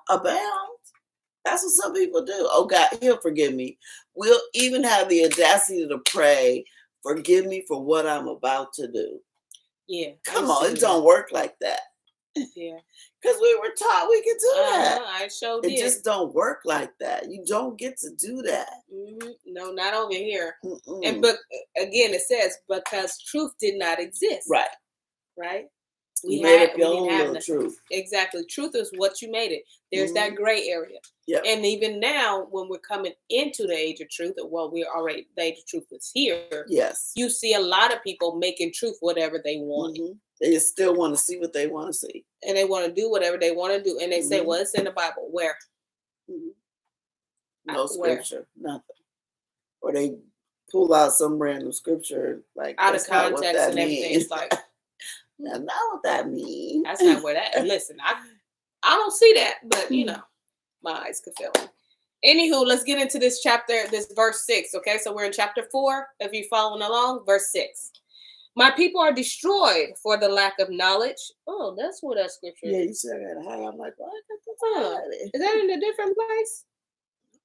That's what some people do. Oh God, he'll forgive me. We'll even have the audacity to pray, forgive me for what I'm about to do. Yeah. Come on, it don't work like that. Yeah. Because we were taught we could do that. I sure did. It just don't work like that. You don't get to do that. Mm-hmm. No, not over here. Mm-mm. But again, it says because truth did not exist. Right. Right. We made up your own little truth. Exactly. Truth is what you made it. There's that gray area. Yep. And even now, when we're coming into the age of truth, the age of truth is here. Yes. You see a lot of people making truth whatever they want. Mm-hmm. They still want to see what they want to see. And they want to do whatever they want to do. And they say, well, it's in the Bible. Where? Mm-hmm. No scripture. Nothing. Or they pull out some random scripture like out of context and everything. It's like, that's not what that means. That's not where that. Listen, I don't see that, but my eyes could fail me. Anywho, let's get into this chapter, this verse 6. Okay, so we're in chapter 4. If you're following along, verse 6. My people are destroyed for the lack of knowledge. Oh, that's what that scripture is. Yeah, you said I got to hide. I'm like, what? Is that in a different place?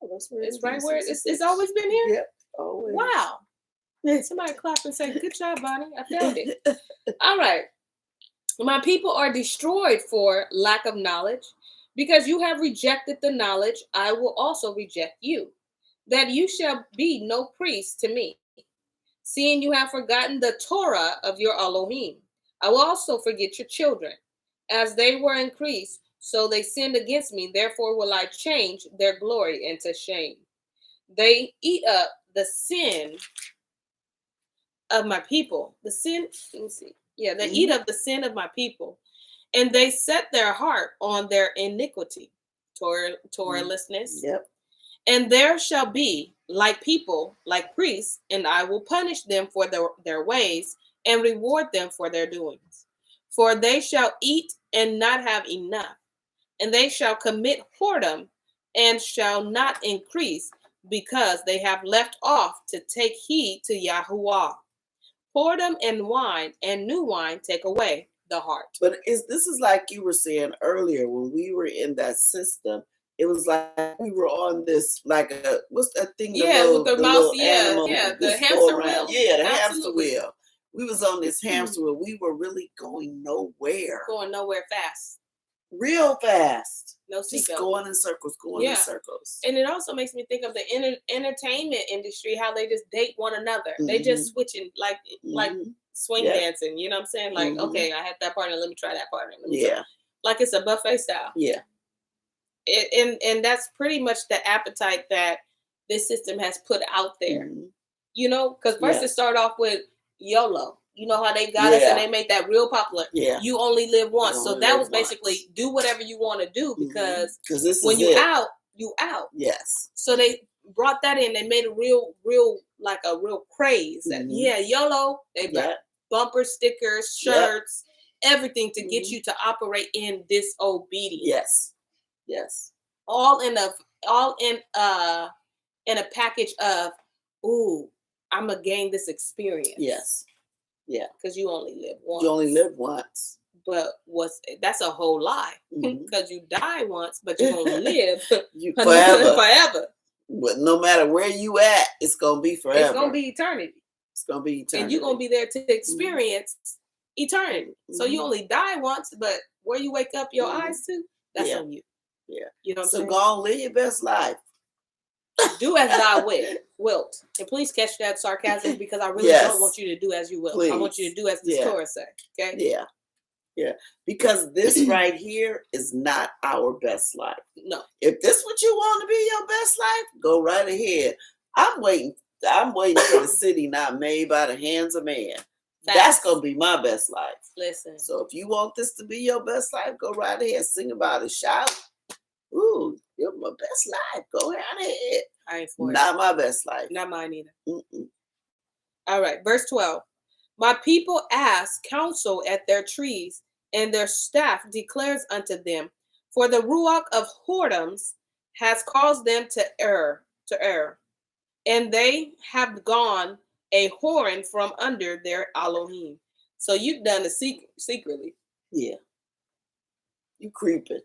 Oh, that's where it's right where it's always been here? Yep, always. Wow. Somebody clap and say, good job, Bonnie. I found it. All right. My people are destroyed for lack of knowledge. Because you have rejected the knowledge, I will also reject you, that you shall be no priest to me. Seeing you have forgotten the Torah of your Elohim, I will also forget your children. As they were increased, so they sinned against me. Therefore will I change their glory into shame. They eat up the sin of my people. The sin, let me see. Yeah, they eat up the sin of my people And they set their heart on their iniquity, toillessness. Yep. And there shall be like people, like priests, and I will punish them for their ways and reward them for their doings. For they shall eat and not have enough, and they shall commit whoredom and shall not increase, because they have left off to take heed to Yahuwah. Whoredom and wine and new wine take away the heart. But this is like you were saying earlier, when we were in that system, it was like we were on this, like what's that thing? With the mouse, animal the hamster wheel. Yeah, the hamster wheel. We was on this hamster wheel. We were really going nowhere. Going nowhere fast. Real fast. No seatbelt. Just going in circles, in circles. And it also makes me think of the entertainment industry, how they just date one another. They just switching like swing dancing. You know what I'm saying? Like, okay, I had that partner. Let me try that partner. Like it's a buffet style. Yeah. And that's pretty much the appetite that this system has put out there. You know, because first it started off with YOLO. You know how they got us and they made that real popular. Yeah. You only live once. So that was basically do whatever you want to do, because when you out, you out. Yes. So they brought that in. They made a real craze. That YOLO. They brought bumper stickers, shirts, everything to get you to operate in disobedience. Yes. Yes. All in a package of, ooh, I'm gonna gain this experience. Yes. Yeah. Because you only live once. You only live once. But that's a whole lie. Because you die once, but you gonna live forever. But no matter where you at, it's gonna be forever. It's gonna be eternity. It's gonna be eternity. And you're gonna be there to experience eternity. So you only die once, but where you wake up your eyes to, that's on you. Yeah. You know what I'm saying? So go on, live your best life. Do as thou wilt. And please catch that sarcasm, because I really don't want you to do as you will. Please. I want you to do as the Torah say. Okay? Yeah. Yeah. Because this right here is not our best life. No. If this what you want to be your best life, go right ahead. I'm waiting for the city not made by the hands of man. That's gonna be my best life. Listen. So if you want this to be your best life, go right ahead. Sing about it. Shout. Ooh, you're my best life. Go right ahead. I ain't for it. Not my best life. Not mine either. All right, verse 12. My people ask counsel at their trees, and their staff declares unto them, for the ruach of whoredoms has caused them to err, and they have gone a whoring from under their Elohim. So you've done it secretly. Yeah. You creeping.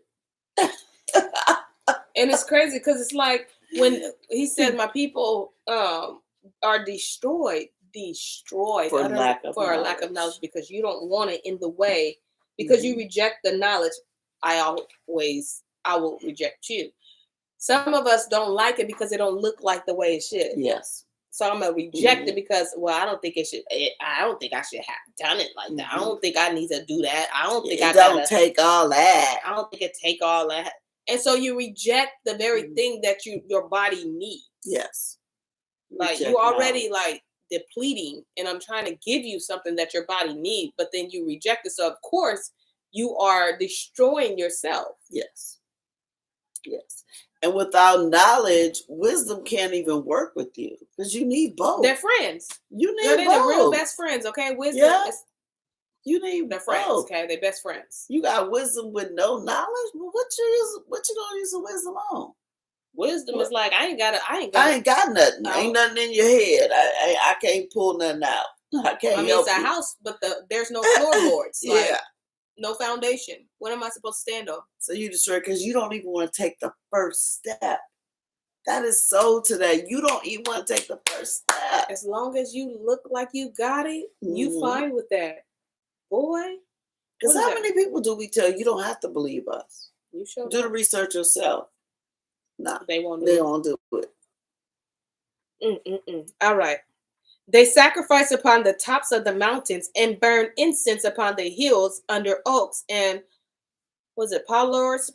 And it's crazy, because it's like when he said my people are destroyed for lack of knowledge, because you don't want it in the way, because you reject the knowledge. I will reject you. Some of us don't like it because it don't look like the way it should. Yes. So I'm gonna reject it because, I don't think it should. I don't think I should have done it like that. I don't think I need to do that. I don't think I don't take all that. I don't think it take all that. And so you reject the very thing that your body needs. Yes. Like you already like depleting, and I'm trying to give you something that your body needs, but then you reject it. So of course you are destroying yourself. Yes. Yes. And without knowledge, wisdom can't even work with you, because you need both. They're friends. You need they're both. The real best friends, okay? Wisdom is, you need they're friends, okay? They're best friends. You got wisdom with no knowledge? Well, what you gonna use the wisdom on? Wisdom is like, I ain't got nothing. No. Ain't nothing in your head. I can't pull nothing out. I can't. I mean, it's a house, but there's no floorboards. Yeah. No foundation. What am I supposed to stand on? So you destroy, because you don't even want to take the first step. That is so today. You don't even want to take the first step. As long as you look like you got it, you fine with that. Boy. Because how many people do we tell you don't have to believe us? You sure do the research yourself. No. They won't do it. All right. They sacrifice upon the tops of the mountains and burn incense upon the hills under oaks and poplars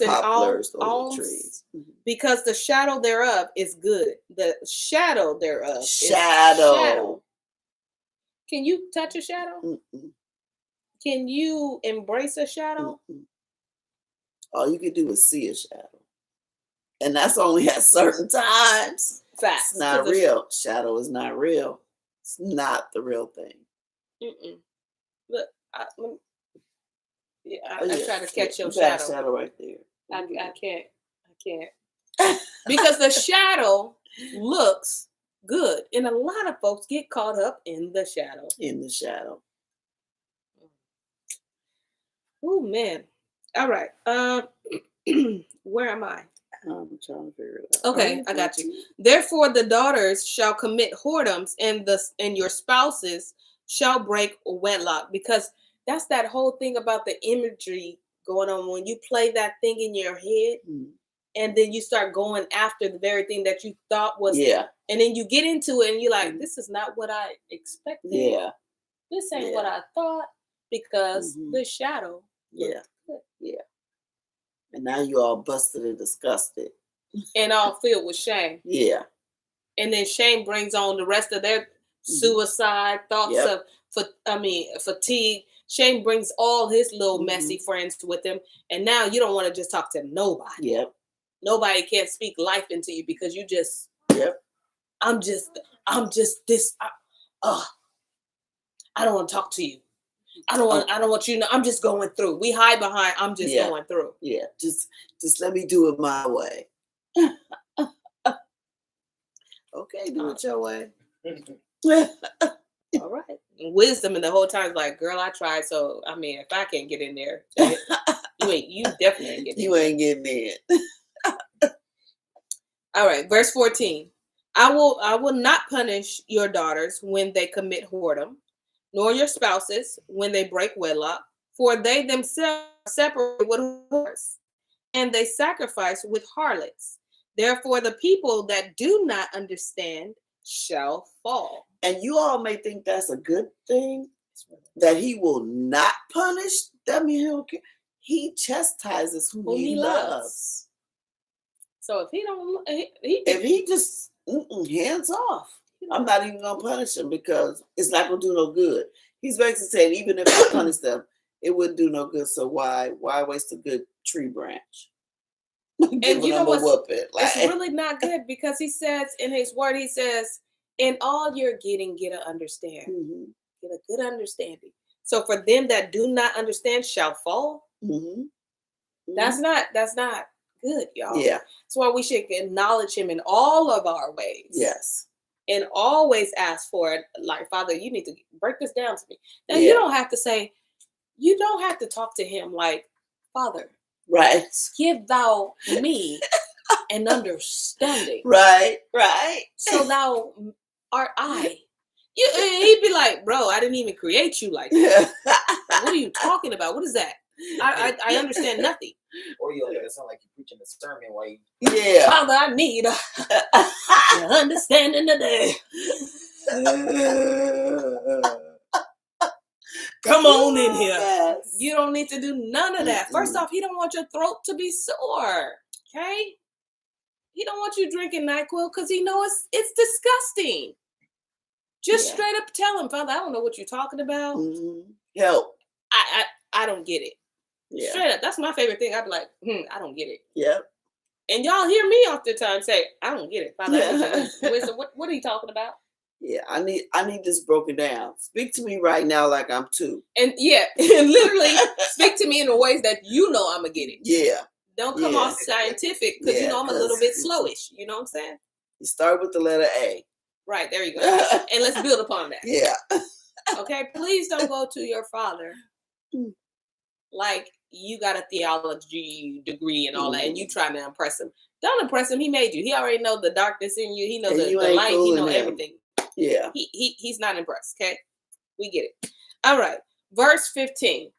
and alms, trees. Because the shadow thereof is good. The shadow thereof is shadow. Can you touch a shadow? can you embrace a shadow? Mm-mm. All you can do is see a shadow. And that's only at certain times. Facts. It's not real. Shadow is not real. It's not the real thing. Look, I try to catch your shadow. Got a shadow right there. I can't. Because the shadow looks good. And a lot of folks get caught up in the shadow. In the shadow. Oh, man. All right. Where am I? I'm trying to figure it out. Okay, I got you. Therefore, the daughters shall commit whoredoms, and your spouses shall break wedlock. Because that's that whole thing about the imagery going on when you play that thing in your head, and then you start going after the very thing that you thought was. Yeah. And then you get into it, and you're like, "This is not what I expected. Yeah. This ain't what I thought." Because the shadow. Yeah. Yeah. And now you all busted and disgusted. And all filled with shame. Yeah. And then shame brings on the rest of their suicide, thoughts of fatigue. Shame brings all his little messy friends with him. And now you don't want to just talk to nobody. Yep. Nobody can't speak life into you because you just I'm just this I don't want to talk to you. I don't want you to know. I'm just going through. We hide behind I'm just going through. Yeah. Just let me do it my way. Okay, do it your way. All right. Wisdom in the whole time is like, girl, I tried. So I mean, if I can't get in there, you definitely ain't getting in. You ain't getting in. All right, verse 14. I will not punish your daughters when they commit whoredom, nor your spouses when they break wedlock, for they themselves are separated with whores, and they sacrifice with harlots. Therefore, the people that do not understand shall fall. And you all may think that's a good thing, that he will not punish. That means he chastises who he loves. So if he don't, if he just hands off, I'm not even gonna punish him because it's not gonna do no good. He's basically saying even if I punish them, it wouldn't do no good. So why waste a good tree branch? And you know what? It's really not good because he says in his word, he says, in all you're getting, get an understanding. Get a good understanding. So for them that do not understand shall fall. That's not good, y'all. Yeah. That's why we should acknowledge him in all of our ways. Yes. And always ask for it. Like, Father, you need to break this down to me. Now you don't have to say, you don't have to talk to him like, Father. Right. Give thou me an understanding. Right. So thou art I. He'd be like, bro, I didn't even create you like that. What are you talking about? What is that? I understand nothing. Or you let it sound like you're preaching a sermon while you. Yeah. Father, I need an understanding today. Come on in here. Yes. You don't need to do none of that. First off, he don't want your throat to be sore. Okay? He don't want you drinking NyQuil because he knows it's disgusting. Just straight up tell him, Father, I don't know what you're talking about. Help. I don't get it. Yeah. Straight up. That's my favorite thing. I'd be like, I don't get it. Yep. And y'all hear me oftentimes say, I don't get it. Father, wisdom, what are you talking about? Yeah, I need this broken down. Speak to me right now like I'm 2. And literally speak to me in the ways that you know I'm going to get it. Yeah. Don't come off scientific because you know I'm a little bit slowish. You know what I'm saying? You start with the letter A. Right, there you go. And let's build upon that. Yeah. Okay, please don't go to your father like you got a theology degree and all that, and you trying to impress him. Don't impress him. He made you. He already know the darkness in you. He knows the light. He knows everything. Yeah. He's not impressed. Okay, we get it. All right. Verse 15.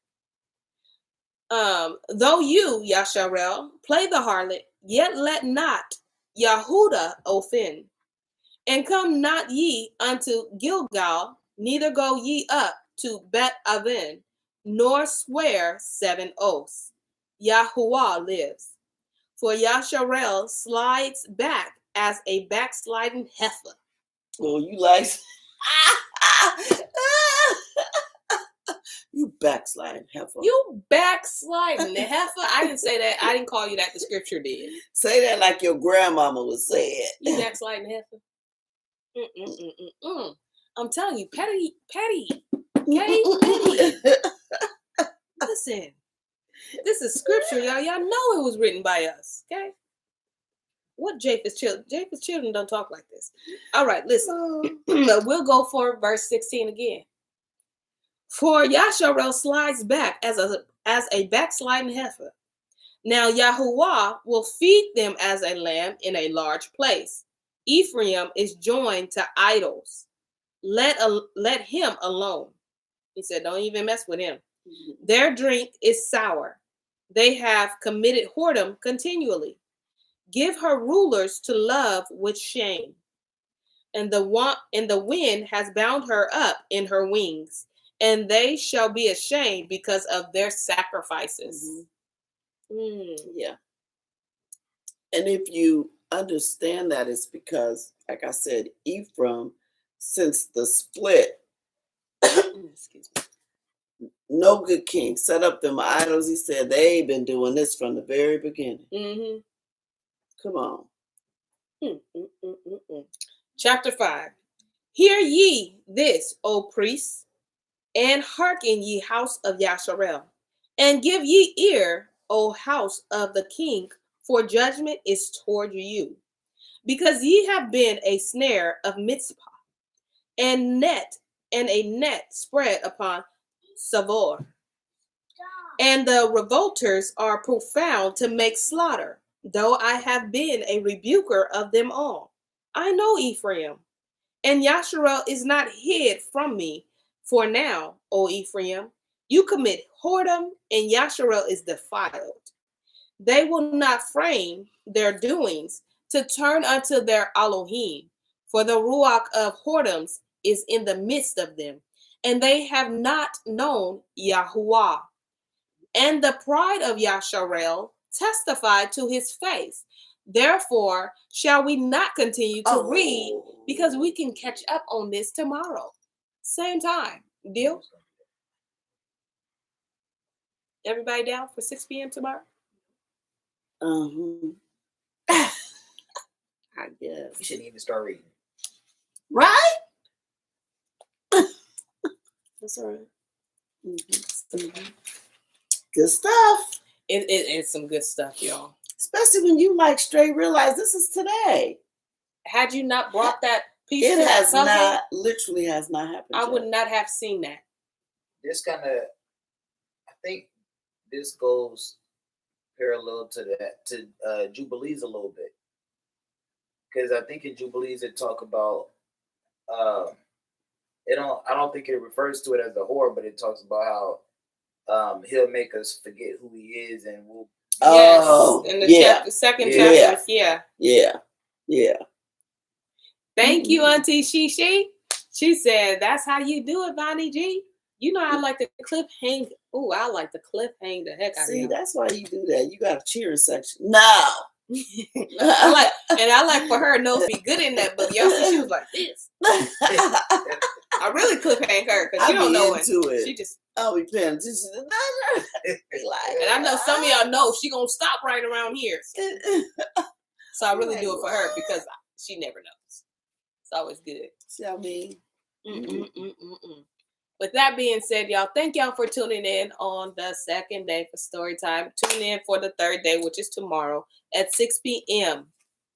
Though you, Yasharel, play the harlot, yet let not Yahudah offend. And come not ye unto Gilgal, neither go ye up to Bet Aven, nor swear 7 oaths. Yahuwah lives. For Yasharel slides back as a backsliding heifer. Well, you like You backsliding heifer. You backsliding the heifer. I didn't say that. I didn't call you that. The scripture did. Say that like your grandmama would say it. You backsliding heifer. I'm telling you, Patty. Listen, this is scripture, y'all. Y'all know it was written by us, okay? What Japheth's children? Japheth's children don't talk like this. All right, listen. We'll go for verse 16 again. For Yasharel slides back as a backsliding heifer. Now Yahuwah will feed them as a lamb in a large place. Ephraim is joined to idols. Let him alone. He said, don't even mess with him. Their drink is sour. They have committed whoredom continually. Give her rulers to love with shame. And the wind has bound her up in her wings, and they shall be ashamed because of their sacrifices. Yeah. And if you understand that, it's because, like I said, Ephraim, since the split, Excuse me. No good king set up them idols. He said they've been doing this from the very beginning. Come on. Chapter 5. Hear ye this, O priests, and hearken ye house of Yasharel, and give ye ear, O house of the king, for judgment is toward you. Because ye have been a snare of Mitzpah, and a net spread upon Savor. And the revolters are profound to make slaughter, though I have been a rebuker of them all. I know Ephraim, and Yasharel is not hid from me. For now, O Ephraim, you commit whoredom, and Yasharel is defiled. They will not frame their doings to turn unto their Elohim, for the ruach of whoredoms is in the midst of them, and they have not known Yahuwah. And the pride of Yasharel testified to his face. Therefore, shall we not continue to read, because we can catch up on this tomorrow. Same time. Deal? Everybody down for 6 p.m. tomorrow? I guess. You shouldn't even start reading. Right? That's all right. Good stuff. It's some good stuff, y'all. Especially when you straight realize this is today. Had you not brought that piece It to that has puzzle, not, literally has not happened. I would not have seen that. This kind of, I think this goes parallel to that, to Jubilees a little bit. Because I think in Jubilees it talk about, I don't think it refers to it as the whore, but it talks about how he'll make us forget who he is, and we'll. In the second chapter, yeah. Thank you, Auntie Shishi. She said, "That's how you do it, Bonnie G." You know, I like the cliff hang. Oh, I like the cliff hang the heck out of you. See, that's why you do that. You got a cheering section. No. I like for her nose to be good in that book. Y'all see, she was like this. I really cliff hang her because you don't know it. She just. I'll be paying attention to that. And I know some of y'all know she gonna stop right around here. So I really do it for her because she never knows. It's always good. See what I mean? With that being said, y'all, thank y'all for tuning in on the second day for story time. Tune in for the third day, which is tomorrow at 6 p.m.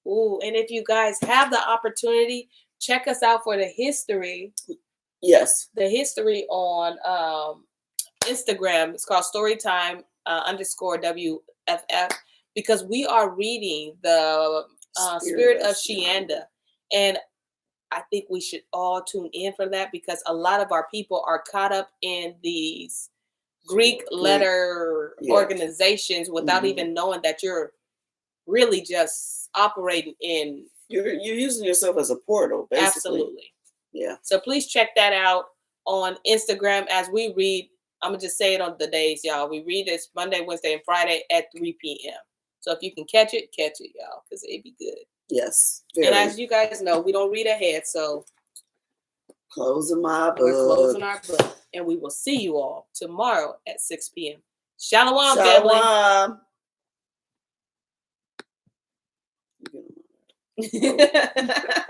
Ooh, and if you guys have the opportunity, check us out for the history. Yes. The history on Instagram. It's called Storytime _WFF, because we are reading the Spirit of Sheanda. And I think we should all tune in for that, because a lot of our people are caught up in these Greek letter organizations without even knowing that you're really just operating in. You're using yourself as a portal, basically. Absolutely. Yeah. So please check that out on Instagram as we read. I'm going to just say it on the days, y'all. We read this Monday, Wednesday, and Friday at 3 p.m. So if you can catch it, y'all, because it'd be good. Yes. And as you guys know, we don't read ahead, so closing my book. We're closing our book. And we will see you all tomorrow at 6 p.m. Shalom, family. Shalom.